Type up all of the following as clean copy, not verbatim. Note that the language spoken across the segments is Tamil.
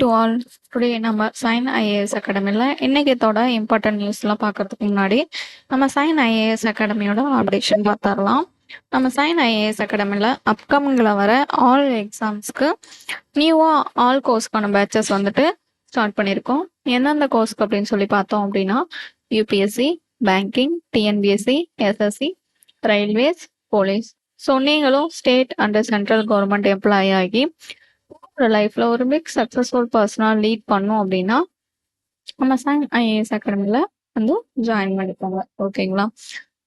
To all. டுடே நம்ம சைன் ஐஏஎஸ் அகாடமியில் இன்னைக்கத்தோட இம்பார்ட்டன்ட் நியூஸ்லாம் பார்க்கறதுக்கு முன்னாடி நம்ம சைன் ஐஏஎஸ் அகாடமியோட அப்டேஷன் பார்த்துடலாம். நம்ம சைன் ஐஏஎஸ் அகாடமியில் அப்கமிங்கில் வர ஆல் எக்ஸாம்ஸ்க்கு நியூவாக ஆல் கோர்ஸ்க்கான பேட்சஸ் வந்துட்டு ஸ்டார்ட் பண்ணியிருக்கோம். எந்தெந்த கோர்ஸ்க்கு அப்படின்னு சொல்லி பார்த்தோம் அப்படின்னா UPSC, banking, TNPSC, SSC, railways, police. So நீங்களும் state and central government employee ஆகி உங்களோட லைஃப்ல ஒரு பிக் சக்சஸ்ஃபுல் பர்சனா லீட் பண்ணோம் அப்படின்னா நம்ம சைன் ஐஏஎஸ் அகாடமியில் வந்து ஜாயின் பண்ணிக்கோங்க. ஓகேங்களா?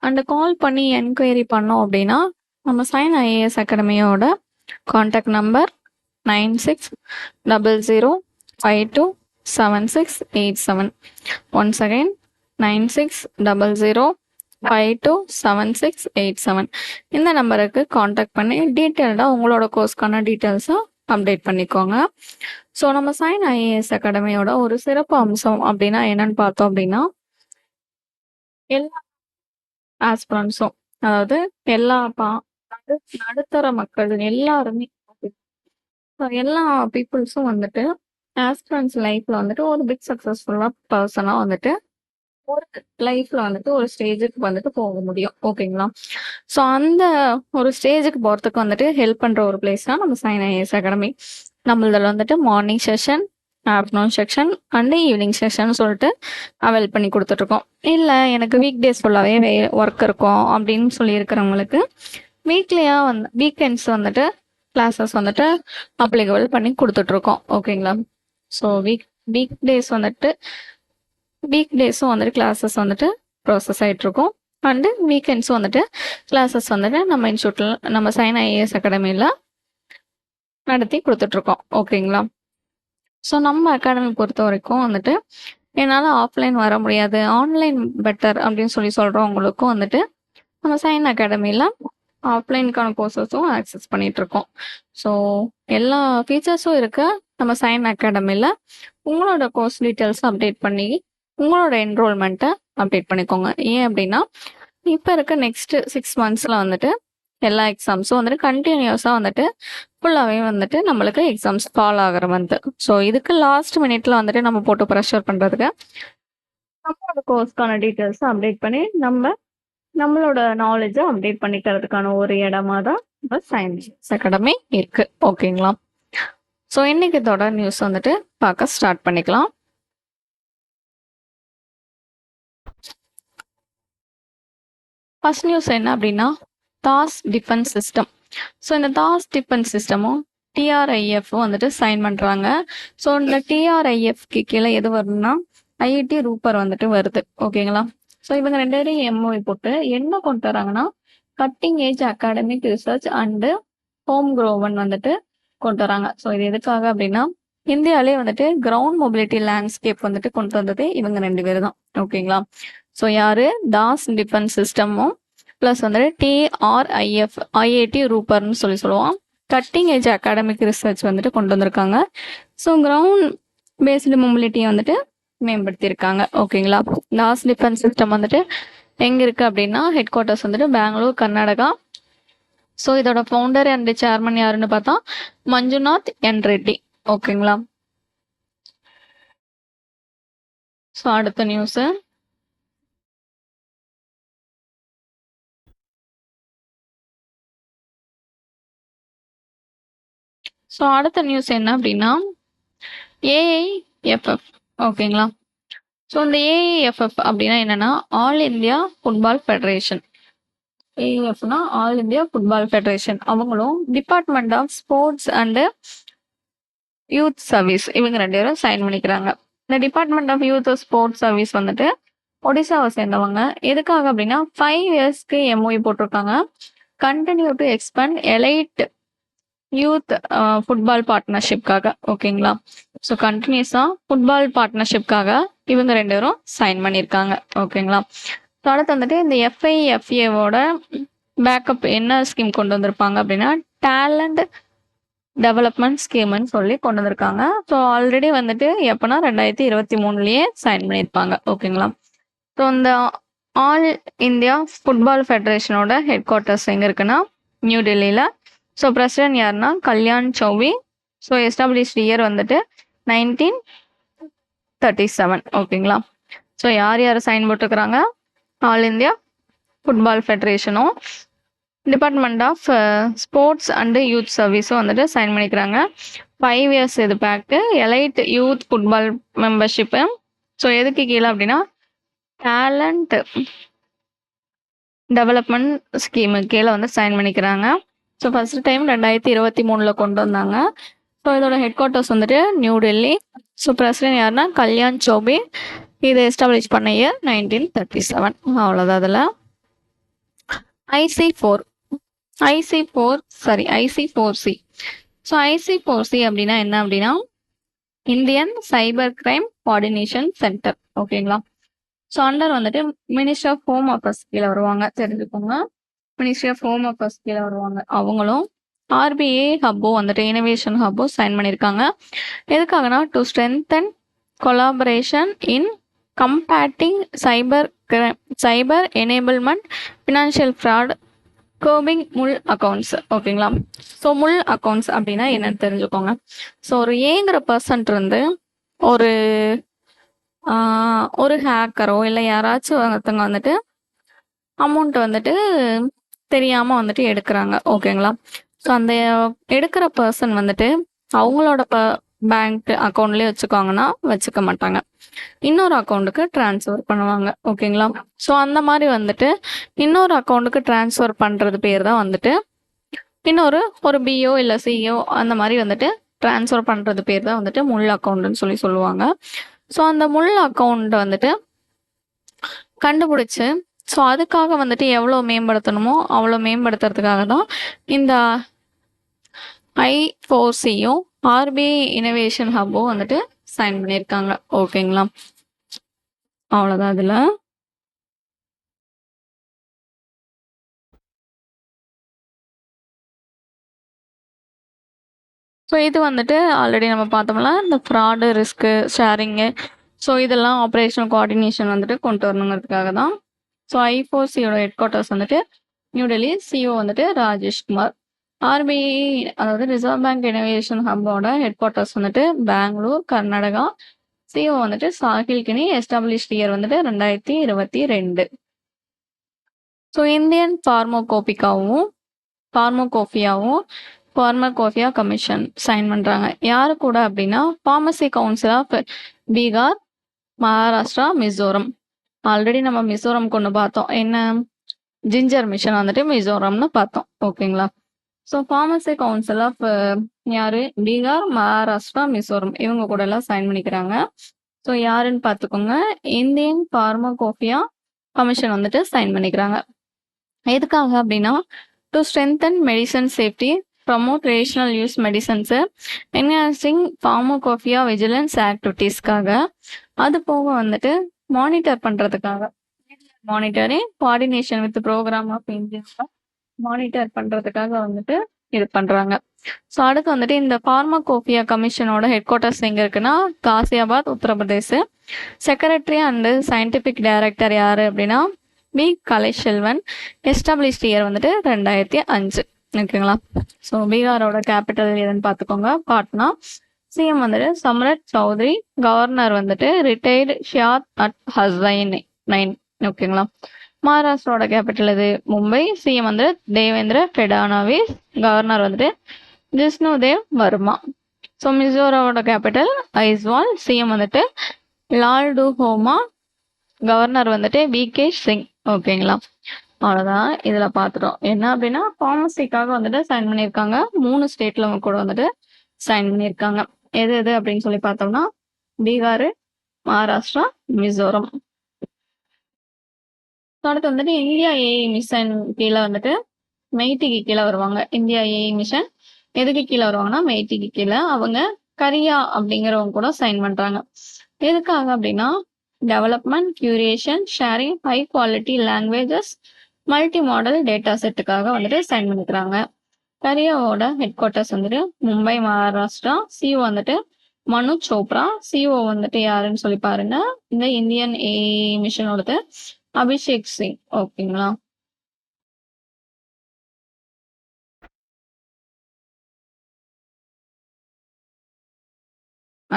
அண்ட் கால் பண்ணி என்கொயரி பண்ணோம் அப்படின்னா நம்ம சைன் ஐஏஎஸ் அகாடமியோட கான்டாக்ட் நம்பர் 9600527687. Once again 9600527687. இந்த நம்பருக்கு காண்டாக்ட் பண்ணி டீட்டெயில்டாக உங்களோட கோர்ஸ்க்கான டீட்டெயில்ஸை அப்டேட் பண்ணிக்கோங்க. ஸோ நம்ம சைன் ஐஏஎஸ் அகாடமியோட ஒரு சிறப்பு அம்சம் அப்படின்னா என்னன்னு பார்த்தோம் அப்படின்னா எல்லா ஆஸ்பிரன்ஸும், அதாவது எல்லா நடுத்தர மக்கள் எல்லாருமே, எல்லா பீப்புள்ஸும் வந்துட்டு ஆஸ்பிரன்ஸ் லைஃப்ல வந்துட்டு ஒரு பிக் சக்சஸ்ஃபுல்லா பர்சனா வந்துட்டு ஒரு லைஃப்ல வந்துட்டு ஒரு ஸ்டேஜுக்கு வந்துட்டு போக முடியும். ஓகேங்களா? ஸோ அந்த ஒரு ஸ்டேஜுக்கு போகிறதுக்கு வந்துட்டு ஹெல்ப் பண்ணுற ஒரு பிளேஸ் தான் நம்ம சைன் ஐஏஎஸ் அகாடமி. நம்மளதில் வந்துட்டு morning session, afternoon section and evening session சொல்லிட்டு அவைல் பண்ணி கொடுத்துட்ருக்கோம். இல்லை எனக்கு வீக் டேஸ் ஃபுல்லாகவே ஒர்க் இருக்கும் அப்படின்னு சொல்லியிருக்கிறவங்களுக்கு வீக்கெண்ட்ஸ் வந்துட்டு கிளாஸஸ் வந்துட்டு அப்ளிகபிள் பண்ணி கொடுத்துட்ருக்கோம். ஓகேங்களா? ஸோ வீக் டேஸும் வந்துட்டு கிளாஸஸ் வந்துட்டு ப்ராசஸ் ஆகிட்ருக்கோம். அண்டு வீக்கெண்ட்ஸும் வந்துட்டு கிளாஸஸ் வந்துட்டு நம்ம இன்ஸ்டியூட்டில் நம்ம சைன் ஐஏஎஸ் அகாடமியில் நடத்தி கொடுத்துட்ருக்கோம். ஓகேங்களா? ஸோ நம்ம அகாடமி பொறுத்த வரைக்கும் வந்துட்டு என்னால் ஆஃப்லைன் வர முடியாது, ஆன்லைன் பெட்டர் அப்படின்னு சொல்கிறவங்களுக்கும் வந்துட்டு நம்ம சைன் அகாடமியில் ஆஃப்லைனுக்கான கோர்சஸும் ஆக்சஸ் பண்ணிகிட்ருக்கோம். ஸோ எல்லா ஃபீச்சர்ஸும் இருக்க நம்ம சைன் அகாடமியில் உங்களோட கோர்ஸ் டீட்டெயில்ஸ் அப்டேட் பண்ணி உங்களோட என்ரோல்மெண்ட்டை அப்டேட் பண்ணிக்கோங்க. ஏன் அப்படின்னா இப்போ இருக்க நெக்ஸ்ட் 6 monthஸில் வந்துட்டு எல்லா எக்ஸாம்ஸும் வந்துட்டு கண்டினியூஸாக வந்துட்டு ஃபுல்லாகவே வந்துட்டு நம்மளுக்கு எக்ஸாம்ஸ் ஃபால் ஆகிற வந்து. ஸோ இதுக்கு லாஸ்ட் மினிட்ல வந்துட்டு நம்ம போட்டு ப்ரெஷர் பண்ணுறதுக்கு நம்மளோட கோர்ஸ்க்கான டீட்டெயில்ஸை அப்டேட் பண்ணி நம்மளோட நாலேஜை அப்டேட் பண்ணிக்கிறதுக்கான ஒரு இடமா தான் இப்போ சயின்ஸ் அகாடமி இருக்கு. ஓகேங்களா? ஸோ இன்னைக்கு தொடர் நியூஸ் வந்துட்டு பார்க்க ஸ்டார்ட் பண்ணிக்கலாம். ஃபர்ஸ்ட் நியூஸ் என்ன அப்படின்னா தாஸ் டிஃபென்ஸ் சிஸ்டம். ஸோ இந்த தாஸ் டிஃபென்ஸ் சிஸ்டமும் டிஆர்ஐஎஃப்பும் வந்துட்டு சைன் பண்ணுறாங்க. ஸோ இந்த டிஆர்ஐஎஃப்க்கு கீழே எது வருதுன்னா ஐஐடி ரூப்பர் வந்துட்டு வருது. ஓகேங்களா? ஸோ இவங்க 2 பேரையும் எம்ஓஐ போட்டு என்ன கொண்டு வராங்கன்னா cutting age academic research and home க்ரோவன் வந்துட்டு கொண்டு வராங்க. ஸோ இது எதுக்காக அப்படின்னா இந்தியாவிலே வந்துட்டு கிரவுண்ட் மொபிலிட்டி லேண்ட்ஸ்கேப் வந்துட்டு கொண்டு வந்தது இவங்க 2 பேர் தான். ஓகேங்களா? ஸோ யாரு தாஸ் டிஃபென்ஸ் சிஸ்டமும் ப்ளஸ் வந்துட்டு டிஆர்ஐஎஃப் ஐஐடி ரூப்பர்னு சொல்லுவோம். கட்டிங் ஏஜ் அகாடமிக் ரிசர்ச் வந்துட்டு கொண்டு வந்திருக்காங்க. ஸோ கிரவுண்ட் பேஸ்டு மொபிலிட்டியை வந்துட்டு மேம்படுத்தியிருக்காங்க. ஓகேங்களா? தாஸ் டிஃபென்ஸ் சிஸ்டம் வந்துட்டு எங்கே இருக்குது அப்படின்னா ஹெட் குவார்ட்டர்ஸ் வந்துட்டு பெங்களூர், கர்நாடகா. ஸோ இதோட ஃபவுண்டர் அண்ட் சேர்மன் யாருன்னு பார்த்தா மஞ்சுநாத் என் ரெட்டி. ஓகேங்களா? ஸோ அடுத்த நியூஸு ஸோ அடுத்த நியூஸ் என்ன அப்படின்னா ஏஐஎஃப்எஃப். ஓகேங்களா? ஸோ இந்த ஏஐஎஃப்எஃப் அப்படின்னா என்னன்னா ஆல் இந்தியா ஃபுட்பால் ஃபெடரேஷன். ஏஐஎஃப்னா ஆல் இந்தியா ஃபுட்பால் ஃபெடரேஷன். அவங்களும் Department of Sports and Youth Service இவங்க 2 பேரும் சைன் பண்ணிக்கிறாங்க. இந்த Department of Youth Sports Service வந்துட்டு ஒடிசாவை சேர்ந்தவங்க. எதுக்காக அப்படின்னா 5 yearsக்கு எம்ஓஇ போட்டிருக்காங்க. Continue to expand elite youth football பார்ட்னர்ஷிப்காக. ஓகேங்களா? ஸோ கண்டினியூஸாக ஃபுட்பால் பார்ட்னர்ஷிப்காக இவங்க 2 பேரும் சைன் பண்ணியிருக்காங்க. ஓகேங்களா? ஸோ அடுத்து வந்துட்டு இந்த எஃப்ஐஎஃப்ஏவோட பேக்கப் என்ன ஸ்கீம் கொண்டு வந்திருப்பாங்க அப்படின்னா டேலண்ட் டெவலப்மெண்ட் ஸ்கீம்னு சொல்லி கொண்டு வந்திருக்காங்க. ஸோ ஆல்ரெடி வந்துட்டு எப்போனா 2023 சைன் பண்ணியிருப்பாங்க. ஓகேங்களா? ஸோ இந்த ஆல் இந்தியா ஃபுட்பால் ஃபெடரேஷனோட ஹெட் குவார்ட்டர்ஸ் எங்கே இருக்குன்னா நியூ டெல்லியில். ஸோ பிரசிடென்ட் யாருன்னா Kalyan Chaubey. So established year வந்துட்டு 1937. ஓகேங்களா? ஸோ யார் யார் சைன் போட்டிருக்கிறாங்க? ஆல் இந்தியா ஃபுட்பால் ஃபெடரேஷனும் Department of Sports and Youth சர்வீஸும் வந்துட்டு சைன் பண்ணிக்கிறாங்க. 5 இயர்ஸ் இது பேக்கு. Elite youth football membership. So எதுக்கு கீழே அப்படின்னா டேலண்ட் டெவலப்மெண்ட் ஸ்கீமு கீழே வந்து சைன் பண்ணிக்கிறாங்க. ஸோ ஃபர்ஸ்ட் டைம் 2023 கொண்டு வந்தாங்க. ஸோ இதோட ஹெட் குவார்ட்டர்ஸ் வந்துட்டு நியூ டெல்லி. ஸோ பிரசிடென்ட் யாருன்னா கல்யாண் சௌபே. இதை எஸ்டாப்ளிஷ் பண்ண இயர் 1937. அவ்வளோதான் அதில். IC4C. ஸோ IC4C அப்படின்னா என்ன அப்படின்னா Indian cyber crime coordination centre. ஓகேங்களா? ஸோ அண்டர் வந்துட்டு மினிஸ்ட்ரி ஆஃப் ஹோம் அஃபேர்ஸ் கீழே வருவாங்க, தெரிஞ்சுக்கோங்க. மினிஸ்ட்ரி ஆஃப் ஹோம் அஃபேர்ஸ் கீழே வருவாங்க அவங்களும். RBA ஹப்போ வந்துட்டு இனோவேஷன் ஹப்போ சைன் பண்ணியிருக்காங்க. எதுக்காகனா to strengthen collaboration in combating cyber enablement financial fraud curbing mule accounts. ஓகேங்களா? ஸோ முள் அக்கௌண்ட்ஸ் அப்படின்னா என்னன்னு தெரிஞ்சுக்கோங்க. ஸோ ஒரு ஏங்கிற பர்சன்ட் இருந்து ஒரு ஹேக்கரோ இல்லை யாராச்சும் ஒருத்தவங்க வந்துட்டு அமௌண்ட் வந்துட்டு தெரியாமல் வந்துட்டு எடுக்கிறாங்க. ஓகேங்களா? ஸோ அந்த எடுக்கிற பர்சன் வந்துட்டு அவங்களோட பேங்க் அக்கௌண்ட்லேயே வச்சுக்குவாங்கன்னா வச்சுக்க மாட்டாங்க, இன்னொரு அக்கௌண்ட்டுக்கு ட்ரான்ஸ்ஃபர் பண்ணுவாங்க. ஓகேங்களா? ஸோ அந்த மாதிரி வந்துட்டு இன்னொரு அக்கௌண்ட்டுக்கு ட்ரான்ஸ்ஃபர் பண்ணுறது பேர் தான் வந்துட்டு ஒரு பிஓ இல்லை சிஓ அந்த மாதிரி வந்துட்டு ட்ரான்ஸ்ஃபர் பண்ணுறது பேர் தான் வந்துட்டு முள் அக்கௌண்ட்டுன்னு சொல்லுவாங்க. ஸோ அந்த முள் அக்கௌண்ட் வந்துட்டு கண்டுபிடிச்சு ஸோ அதுக்காக வந்துட்டு எவ்வளோ மேம்படுத்தணுமோ அவ்வளோ மேம்படுத்துறதுக்காக தான் இந்த I4Cயும் RBI இனோவேஷன் ஹப்பும் வந்துட்டு சைன் பண்ணியிருக்காங்க. ஓகேங்களா? அவ்வளோதான் அதில். ஸோ இது வந்துட்டு ஆல்ரெடி நம்ம பார்த்தோம்னா இந்த ஃப்ராடு, ரிஸ்க்கு, ஷேரிங்கு, ஸோ இதெல்லாம் ஆப்ரேஷனல் கோஆர்டினேஷன் வந்துட்டு கொண்டு வரணுங்கிறதுக்காக தான். ஸோ I4Cயோட ஹெட் குவார்ட்டர்ஸ் வந்துட்டு நியூ டெல்லி. சிஓ வந்துட்டு ராஜேஷ்குமார். RBI அதாவது ரிசர்வ் பேங்க் இனோவேஷன் ஹப்போட ஹெட் குவார்ட்டர்ஸ் வந்துட்டு பெங்களூர், கர்நாடகா. சிஓ வந்துட்டு சாகில் கினி. எஸ்டாப்ளிஷ்ட் இயர் வந்துட்டு 2022. So Indian pharmacopoeia commission sign பண்ணுறாங்க. யாரு கூட அப்படின்னா pharmacy council of Bihar, Maharashtra, Mizoram. Already நம்ம மிசோரம் கொண்டு பார்த்தோம், என்ன ஜிஞ்சர் மிஷன் வந்துட்டு மிசோரம்னு பார்த்தோம். ஓகேங்களா? ஸோ ஃபார்மசி கவுன்சில் ஆஃப் யாரு? பீகார், மகாராஷ்டிரா, மிசோரம் இவங்க கூட எல்லாம் சைன் பண்ணிக்கிறாங்க. ஸோ யாருன்னு பார்த்துக்கோங்க, இந்தியன் ஃபார்மகோபியா கமிஷன் வந்துட்டு சைன் பண்ணிக்கிறாங்க. எதுக்காக அப்படின்னா to strengthen medicine safety, promote rational use medicines, enhancing pharmacovigilance ஆக்டிவிட்டீஸ்க்காக, அது போக வந்துட்டு மானிட்டர் பண்ணுறதுக்காக, monitoring coordination with programme of India monitor பண்ணுறதுக்காக வந்துட்டு இது பண்ணுறாங்க. ஸோ அடுத்து வந்துட்டு இந்த ஃபார்மகோபியா கமிஷனோட ஹெட் குவார்ட்டர்ஸ் எங்கே இருக்குன்னா Ghaziabad, Uttar Pradesh. Secretary and scientific director யார் அப்படின்னா பி கலைசெல்வன். எஸ்டாப்ளிஷ்ட் இயர் வந்துட்டு 2005. ஓகேங்களா? ஸோ பீகாரோட கேபிட்டல் எதுன்னு பார்த்துக்கோங்க, பாட்னா. சிஎம் வந்துட்டு சம்ரத் சௌத்ரி. கவர்னர் வந்துட்டு ரிட்டையர்டு ஷியாத் அட் ஹசைன் 9. ஓகேங்களா? மகாராஷ்டிராவோட கேபிட்டல் இது மும்பை. சிஎம் வந்துட்டு தேவேந்திர ஃபெடனாவிஸ். கவர்னர் வந்துட்டு ஜிஷ்ணுதேவ் வர்மா. ஸோ மிசோராவோட கேபிட்டல் ஐஸ்வால். சிஎம் வந்துட்டு லால்டுஹோமா. கவர்னர் வந்துட்டு விகே சிங். ஓகேங்களா? அவ்வளோதான். இதில் பார்த்துட்டோம் என்ன அப்படின்னா ஃபார்மசிக்காக வந்துட்டு சைன் பண்ணியிருக்காங்க. 3 ஸ்டேட்ல கூட வந்துட்டு சைன் பண்ணியிருக்காங்க. எது எது அப்படின்னு சொல்லி பார்த்தோம்னா பீகார், மகாராஷ்டிரா, மிசோரம். அடுத்து வந்துட்டு இந்தியா ஏஐ மிஷன் கீழே வந்துட்டு மெய்டிக்கு கீழே வருவாங்க. இந்தியா ஏஐ மிஷன் எதுக்கு கீழே வருவாங்கன்னா மெய்டிக்கு கீழே. அவங்க கரியா அப்படிங்கிறவங்க கூட சைன் பண்றாங்க. எதுக்காக அப்படின்னா development, curation, sharing high quality languages, multimodal data செட்டுக்காக வந்துட்டு சைன் பண்ணிக்கிறாங்க. கரியாவோட ஹெட் குவார்ட்டர்ஸ் வந்துட்டு மும்பை, மகாராஷ்டிரா. சிஓ வந்துட்டு மனு சோப்ரா. சிஓ வந்துட்டு யாருன்னு சொல்லி பாருங்க, இந்த இந்தியன் ஏஐ மிஷனோடது அபிஷேக் சிங். ஓகேங்களா?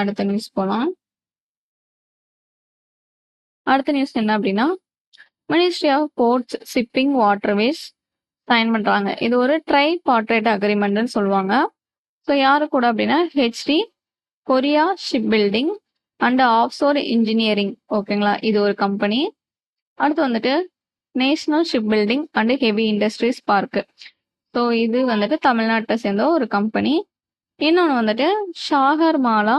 அடுத்த நியூஸ் போலாம். அடுத்த நியூஸ் என்ன அப்படின்னா, ministry of ports, shipping, waterways sign பண்றாங்க. இது ஒரு ட்ரை பார்ட்ரேட் அக்ரிமெண்ட்னு சொல்லுவாங்க. ஸோ யாரு கூட அப்படின்னா HD, Korea ship building and offshore engineering. ஓகேங்களா, இது ஒரு கம்பெனி. அடுத்து வந்துட்டு national ship building and heavy industries park. So இது வந்துட்டு தமிழ்நாட்டை சேர்ந்த ஒரு கம்பெனி. இன்னொன்று வந்துட்டு ஷாகர்மாலா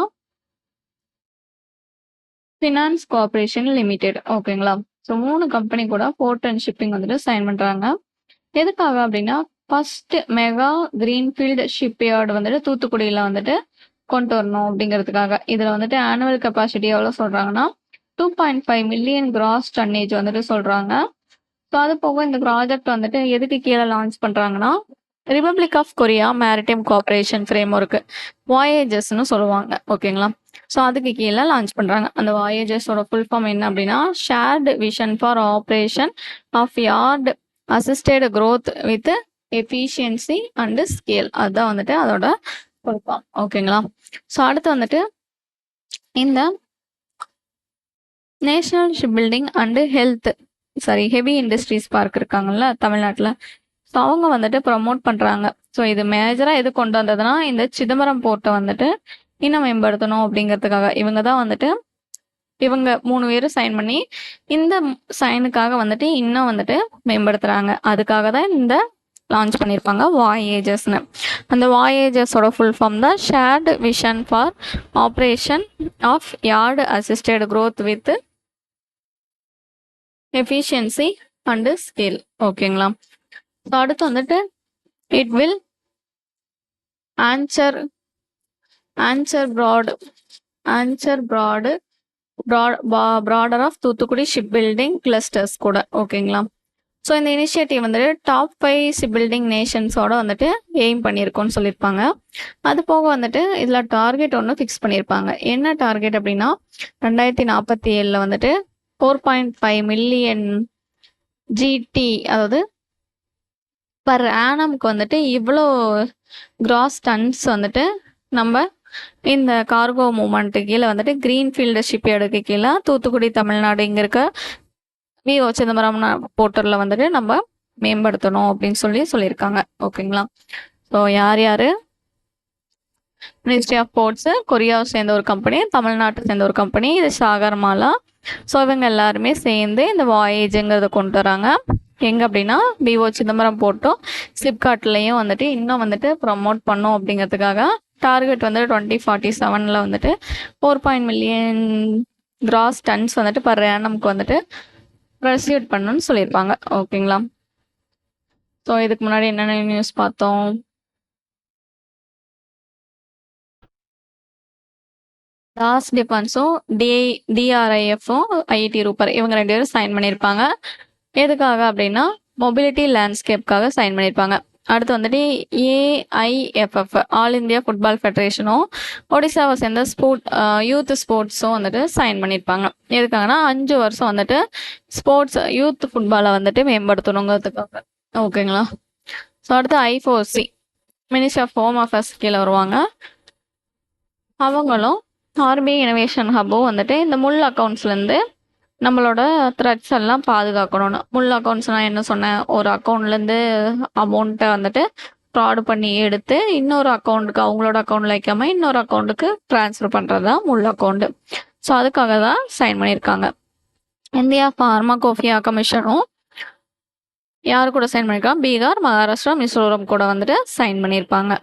ஃபினான்ஸ் கார்பரேஷன் லிமிடெட். ஓகேங்களா, ஸோ 3 கம்பெனி கூட போர்ட் அண்ட் ஷிப்பிங் வந்துட்டு சைன் பண்றாங்க. எதுக்காக அப்படின்னா ஃபர்ஸ்ட் மெகா கிரீன்ஃபீல்டு ஷிப்யார்டு வந்துட்டு தூத்துக்குடியில வந்துட்டு கொண்டு வரணும் அப்படிங்கிறதுக்காக. இதுல வந்துட்டு ஆனுவல் கெப்பாசிட்டி எவ்வளோ சொல்றாங்கன்னா 2.5 மில்லியன் கிராஸ் டன்னேஜ் வந்துட்டு சொல்றாங்க. ஸோ அது போக இந்த ப்ராஜெக்ட் வந்துட்டு எதுக்கு கீழே லான்ச் பண்றாங்கன்னா Republic of Korea maritime cooperation framework, வாயேஜஸ்ன்னு சொல்லுவாங்க. ஓகேங்களா, ஸோ அதுக்கு கீழே லான்ச் பண்றாங்க. அந்த வாயேஜஸோட ஃபுல் ஃபார்ம் என்ன அப்படின்னா shared vision for operation of yard assisted growth with efficiency and scale. அதுதான் வந்துட்டு அதோட ஃபுல் ஃபார்ம். ஓகேங்களா, ஸோ அடுத்து வந்துட்டு இந்த national ship building and heavy industries park இருக்காங்கல்ல தமிழ்நாட்டில், ஸோ அவங்க வந்துட்டு ப்ரமோட் பண்ணுறாங்க. ஸோ இது மேஜராக எது கொண்டு வந்ததுன்னா இந்த சிதம்பரம் போர்ட்டை வந்துட்டு இன்னும் மேம்படுத்தணும் அப்படிங்கிறதுக்காக. இவங்க 3 பேரும் சைன் பண்ணி இந்த சைனுக்காக வந்துட்டு இன்னும் வந்துட்டு மேம்படுத்துறாங்க. அதுக்காக தான் இந்த லான்ச் பண்ணியிருப்பாங்க வாயேஜஸ்னு. அந்த வாயேஜஸோட ஃபுல் ஃபார்ம் தான் shared vision for operation of yard assisted growth with efficiency and scale. ஓகேங்களா, ஸோ அடுத்து வந்துட்டு it will answer broader of Thoothukudi ship building clusters கூட. ஓகேங்களா, ஸோ இந்த இனிஷியேட்டிவ் வந்துட்டு டாப் 5 ஷிப் பில்டிங் நேஷன்ஸோட வந்துட்டு எய்ம் பண்ணியிருக்கோன்னு சொல்லியிருப்பாங்க. அது போக வந்துட்டு இதில் டார்கெட் ஒன்று ஃபிக்ஸ் பண்ணியிருப்பாங்க. என்ன டார்கெட் அப்படின்னா 2047 வந்துட்டு 4.5 மில்லியன் ஜிடி, அதாவது பர் ஆனம்க்கு வந்துட்டு இவ்வளோ கிராஸ் டன்ஸ் வந்துட்டு நம்ம இந்த கார்கோ மூமெண்ட்டு கீழே வந்துட்டு கிரீன்ஃபீல்டு ஷிப்யார்டுக்கு கீழே தூத்துக்குடி தமிழ்நாடு இங்கே இருக்க விஓ சிதம்பரம் போர்ட்டலில் வந்துட்டு நம்ம மேம்படுத்தணும் அப்படின்னு சொல்லியிருக்காங்க. ஓகேங்களா, ஸோ யார் மினிஸ்ட்ரி ஆஃப் போர்ட்ஸு, கொரியாவை சேர்ந்த ஒரு கம்பெனி, தமிழ்நாட்டை சேர்ந்த ஒரு கம்பெனி, இது சாகர்மாலா. ஸோ இவங்க எல்லாருமே சேர்ந்து இந்த வாயேஜுங்கிறத கொண்டு வராங்க. எங்கே அப்படின்னா விஓ சிதம்பரம் போர்ட்டும் ஃப்ளிப்கார்ட்லேயும் வந்துட்டு இன்னும் வந்துட்டு ப்ரமோட் பண்ணோம் அப்படிங்கிறதுக்காக. டார்கெட் வந்து 2047 வந்துட்டு 4 மில்லியன் கிராஸ் டன்ஸ் வந்துட்டு பர் ஆனம்க்கு வந்துட்டு ப்ரொசீட் பண்ணணும்னு சொல்லியிருப்பாங்க. ஓகேங்களா, ஸோ இதுக்கு முன்னாடி என்னென்ன நியூஸ் பார்த்தோம்? தாஸ் டிஃபென்ஸும் டிஆர்ஐஎஃப்பும் ஐஐடி ரூபர் இவங்க 2 பேரும் சைன் பண்ணியிருப்பாங்க. எதுக்காக அப்படின்னா மொபிலிட்டி லேண்ட்ஸ்கேப்காக சைன் பண்ணியிருப்பாங்க. அடுத்து வந்துட்டு ஏஐஎஃப்எஃப் ஆல் இந்தியா ஃபுட்பால் ஃபெடரேஷனும் ஒடிசாவை சேர்ந்த யூத் ஸ்போர்ட்ஸும் வந்துட்டு சைன் பண்ணியிருப்பாங்க. எதுக்காகனா 5 வருஷம் வந்துட்டு ஸ்போர்ட்ஸ் யூத் ஃபுட்பாலை வந்துட்டு மேம்படுத்தணுங்கிறதுக்காக. ஓகேங்களா, ஸோ அடுத்து ஐஃபோசி மினிஸ்ட்ரி ஆஃப் ஹோம் அஃபேர்ஸ் கீழே வருவாங்க. அவங்களும் ஆர்பிஐ இனோவேஷன் ஹப்பும் வந்துட்டு இந்த முள் அக்கௌண்ட்ஸ்லேருந்து நம்மளோட த்ரெட்ஸ் எல்லாம் பாதுகாக்கணும்னு. முள் அக்கௌண்ட்ஸ்னால் என்ன சொன்னேன், ஒரு அக்கௌண்ட்லேருந்து அமௌண்ட்டை வந்துட்டு ஃப்ராடு பண்ணி எடுத்து இன்னொரு அக்கௌண்ட்டுக்கு அவங்களோட அக்கௌண்ட்டில் வைக்காமல் இன்னொரு அக்கௌண்ட்டுக்கு ட்ரான்ஸ்ஃபர் பண்ணுறது தான் முள் அக்கௌண்ட்டு. ஸோ அதுக்காக தான் சைன் பண்ணியிருக்காங்க. இந்தியா ஃபார்மாகோபியா கமிஷனும் யார் கூட சைன் பண்ணியிருக்காங்க, பீகார், மகாராஷ்டிரா, மிசோரம் கூட வந்துட்டு சைன் பண்ணியிருப்பாங்க.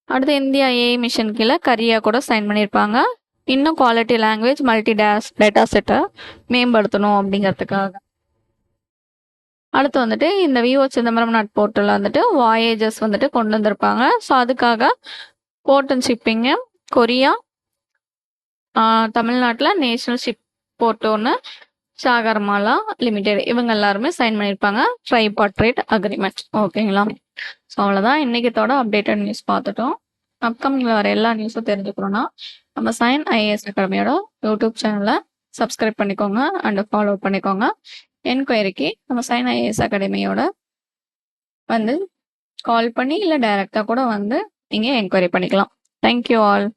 அடுத்து இந்தியா ஏஐ மிஷன் கீழே கரியா கூட சைன் பண்ணியிருப்பாங்க. இன்னும் குவாலிட்டி லாங்குவேஜ் மல்டி டேட்டா செட்டை மேம்படுத்தணும் அப்படிங்கிறதுக்காக. அடுத்து வந்துட்டு இந்த விஓ சிதம்பரம் நாட் போர்ட்டலில் வந்துட்டு வாயேஜஸ் வந்துட்டு கொண்டு வந்திருப்பாங்க. ஸோ அதுக்காக போர்ட் அண்ட் ஷிப்பிங்கு கொரியா, தமிழ்நாட்டில் நேஷனல் ஷிப் போர்ட் ஒன்று, சாகர்மாலா லிமிடெட் இவங்க எல்லாருமே சைன் பண்ணியிருப்பாங்க ட்ரைபார்ட்ரேட் அக்ரிமெண்ட். ஓகேங்களா, ஸோ அவ்வளோதான் இன்னைக்கத்தோட அப்டேட்டட் நியூஸ் பார்த்துட்டோம். அப்கமிங்கில் வர எல்லா நியூஸும் தெரிஞ்சுக்கணும்னா நம்ம சைன் ஐஏஎஸ் அகாடமியோட யூடியூப் சேனலை சப்ஸ்கிரைப் பண்ணிக்கோங்க அண்ட் ஃபாலோ பண்ணிக்கோங்க. என்கொயரிக்கு நம்ம சைன் ஐஏஎஸ் அகாடமியோட வந்து கால் பண்ணி இல்லை டைரெக்டாக கூட வந்து நீங்கள் என்கொயரி பண்ணிக்கலாம். Thank you all.